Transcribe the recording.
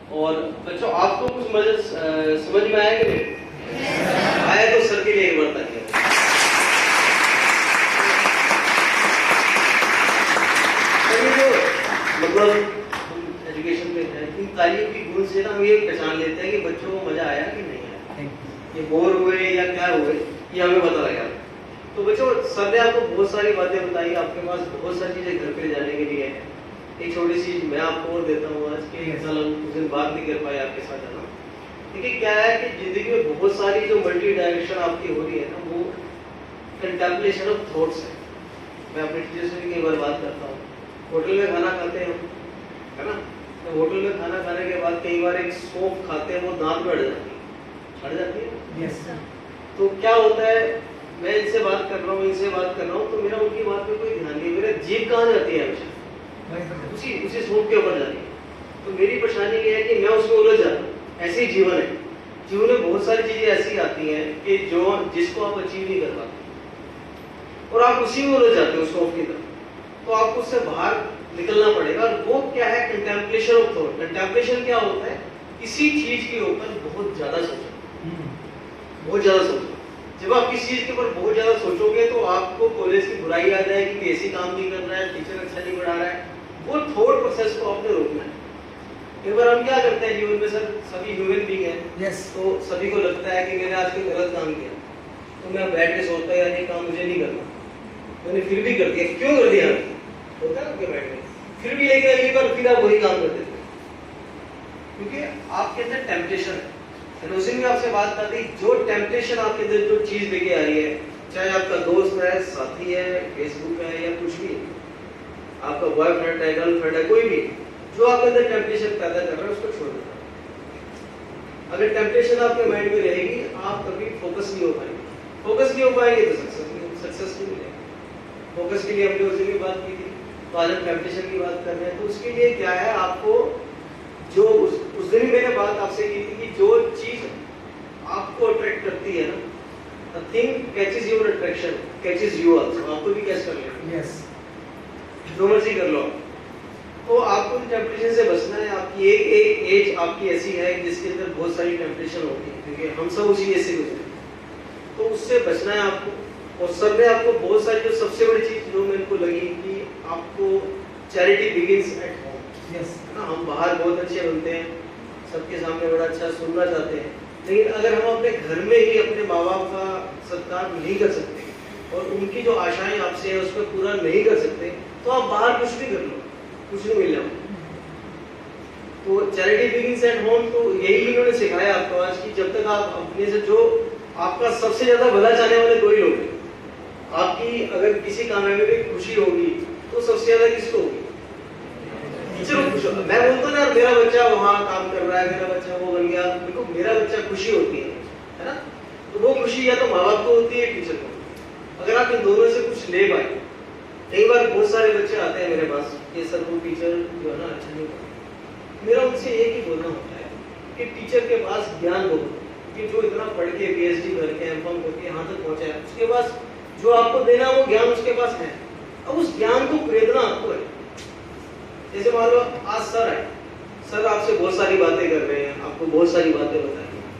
और बच्चों आपको कुछ समझ में आया कि नहीं आया? तो सर के लिए एक बार तालियां। मतलब हम एजुकेशन में हैं, इन तालियों की गूंज से ना हम ये पहचान लेते हैं कि बच्चों को मजा आया कि नहीं आया, ये बोर हुए या क्या हुए, ये हमें पता लगा। तो बच्चों सर ने आपको बहुत सारी बातें बताई, आपके पास बहुत सारी चीजें घर पे जाने के लिए है। एक छोटी सी मैं आपको और देता हूँ आज के साल हम कुछ दिन बात नहीं कर पाए आपके साथ जाना। देखिए क्या है कि जिंदगी में बहुत सारी जो मल्टी डायरेक्शन आपकी हो रही है ना, वो कंटेम्पलेशन ऑफ थॉट्स है। मैं अपने टीचर से भी कई बार बात करता हूँ। होटल में खाना खाते हैं हम, है ना? तो होटल में खाना खाने के बाद कई बार एक सौंफ खाते हैं, वो दांत में अड़ जाती है। Yes sir. तो क्या होता है, मैं इनसे बात कर रहा हूँ, इनसे बात कर रहा हूँ, तो मेरा उनकी बात पे कोई ध्यान नहीं, मेरा जीभ कहाँ जाती है हमेशा उसी सौंफ के ऊपर जाती है। तो मेरी परेशानी ये है कि मैं उसमें उलझ जाता हूँ। ऐसे ही जीवन है, जीवन में बहुत सारी चीजें ऐसी आती हैं कि जिसको आप अचीव नहीं कर पाते और आप उसी में उलझ जाते हो सौंफ की तरफ। तो आपको उससे बाहर निकलना पड़ेगा। और वो क्या है? Contemplation of thought. कंटेम्पलेशन क्या होता है? किसी चीज के ऊपर बहुत ज्यादा सोचो, बहुत ज्यादा सोचो। जब आप किसी चीज के ऊपर बहुत ज्यादा सोचोगे तो आपको कॉलेज की बुराई आ जाएगी कि ऐसी काम नहीं कर रहा है, टीचर अच्छा नहीं पढ़ा रहा है। वो थॉट प्रोसेस को आपने रोकना है। एक बार हम क्या करते हैं जीवन में सर, सभी ह्यूमन बीइंग है, तो सभी को लगता है कि मैंने आज कोई गलत काम किया, तो मैं बैठ के सोचता है यार ये काम मुझे नहीं करना, मैंने फिर भी कर दिया। क्यों कर दिया? होता है ना, बैठ के फिर भी लेके अगली बार फिर आप वही काम कर देते हैं, क्योंकि आपके अंदर टेम्पटेशन है। उसी में आपसे बात कर दी, जो टेम्पटेशन आपके अंदर जो चीज लेके आ रही है, चाहे आपका दोस्त है, साथी है, फेसबुक है या कुछ भी, आपका बॉयफ्रेंड है, गर्लफ्रेंड है, कोई भी, जो आपके अंदर टेम्पटेशन पैदा कर रहा है उसको छोड़ देना। अगर टेम्पटेशन आपके माइंड में रहेगी, आप कभी फोकस नहीं हो पाएंगे। फोकस नहीं हो पाएंगे तो सक्सेस नहीं मिलेगा। फोकस के लिए हमने उसी की बात की थी, तो आज हम टेम्पटेशन की बात कर रहे हैं। तो उसके लिए क्या है, आपको जो उस दिन ही मैंने बात आपसे की थी कि जो चीज आपको अट्रैक्ट करती है ना, the thing catches your attraction catches you also, आपको भी कैच कर लेना। यस, जो मर्जी कर लो। तो आपको टेम्पटेशन से बचना है। आपकी एक एज आपकी ऐसी है जिसके अंदर बहुत सारी टेम्पटेशन होती है, क्योंकि हम सब उसी एज से गुजरे, तो उससे बचना है आपको। और सर ने आपको बहुत सारी, जो सबसे बड़ी चीज जो मेरे को लगी कि आपको charity begins at home. Yes ना, हम बाहर बहुत अच्छे बनते हैं, सबके सामने बड़ा अच्छा सुनना चाहते हैं, लेकिन अगर हम अपने घर में ही अपने माँ बाप का सत्कार नहीं कर सकते और उनकी जो आशाएं आपसे है उसको पूरा नहीं कर सकते, तो आप बाहर कुछ भी कर लो, कुछ नहीं मिल जाओ। तो चैरिटी बिगिंस एट होम, तो यही इन्होंने सिखाया आपको आज की, जब तक आप अपने से, जो आपका सबसे ज्यादा भला चाहने वाले दो ही लोग हैं। आपकी अगर किसी कामयाबी में खुशी होगी तो सबसे ज्यादा किसको होगी? टीचर को खुश होगा। मैं बोलता ना मेरा बच्चा वहाँ काम कर रहा है, मेरा बच्चा वो बन गया, देखो मेरा बच्चा खुशी होती है ना? तो वो खुशी या तो माँ बाप को होती है, टीचर को। अगर आप इन दोनों से कुछ ले पाए, कई बार बहुत सारे बच्चे आते हैं मेरे पास कि सर वो टीचर जो है ना अच्छा नहीं पढ़ा। मेरा उनसे एक ही बोलना होता है कि टीचर के पास ज्ञान बहुत है, कि जो इतना पढ़ के PhD करके M.Com करके यहाँ तक पहुँचा है, उसके पास जो आपको देना वो ज्ञान उसके पास है। अब उस ज्ञान को खरीदना आपको है। जैसे मान लो आज सर है, सर आपसे बहुत सारी बातें कर रहे हैं, आपको बहुत सारी बातें बताएं,